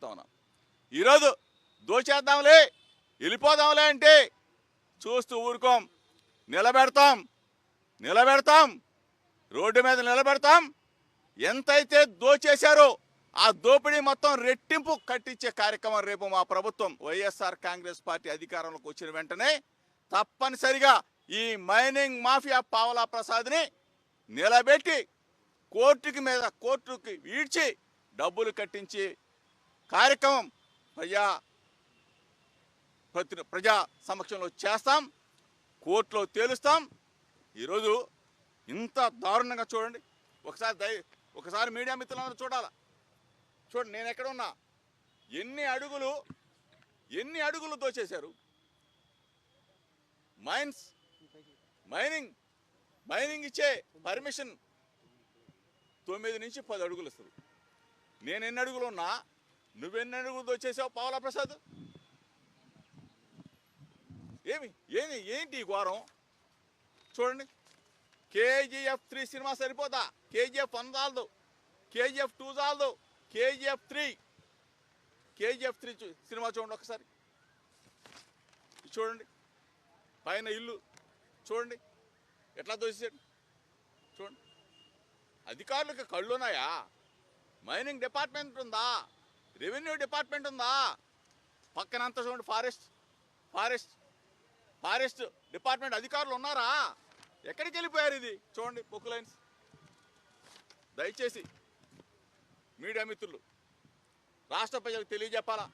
అడుగుతా ఉన్నా. ఈరోజు దోచేద్దాంలే వెళ్ళిపోదాంలే అంటే చూస్తూ ఊరుకోం. నిలబెడతాం, రోడ్డు మీద నిలబెడతాం. ఎంతైతే దోచేశారో ఆ దోపిడీ మొత్తం రెట్టింపు కట్టించే కార్యక్రమం రేపు మా ప్రభుత్వం వైఎస్ఆర్ కాంగ్రెస్ పార్టీ అధికారంలోకి వచ్చిన వెంటనే తప్పనిసరిగా ఈ మైనింగ్ మాఫియా పావలా ప్రసాద్ని నిలబెట్టి కోర్టుకి ఈడ్చి డబ్బులు కట్టించి కార్యక్రమం ప్రజా సమక్షంలో చేస్తాం, కోర్టులో తేలుస్తాం. ఈరోజు ఇంత దారుణంగా చూడండి. ఒకసారి మీడియా మిత్రులందరూ చూడండి నేను ఎక్కడ ఉన్నా, ఎన్ని అడుగులు దోచేశారు. మైనింగ్ ఇచ్చే పర్మిషన్ 9 నుంచి 10 అడుగులు ఇస్తారు. నేను ఎన్ని అడుగులు ఉన్నా, నువ్వెన్ని అడుగులు దోచేసావు పావలా ప్రసాద్? ఏంటి ఈ ఘోరం? చూడండి, KGF 3 సినిమా సరిపోతా? KGF 1 చాలదు, KGF 2 చాలదు, KGF 3 సినిమా చూడండి ఒకసారి. చూడండి పైన ఇల్లు చూడండి ఎట్లా దోసేసాడు. చూడండి, అధికారులకు కళ్ళున్నాయా? మైనింగ్ డిపార్ట్మెంట్ ఉందా? రెవెన్యూ డిపార్ట్మెంట్ ఉందా? పక్కనంతా చూడండి ఫారెస్ట్ డిపార్ట్మెంట్ అధికారులు ఉన్నారా? ఎక్కడికి వెళ్ళిపోయారు? ఇది చూడండి బుక్ లైన్స్. దయచేసి మీడియా మిత్రులు రాష్ట్ర ప్రజలకు తెలియజెప్పాలా,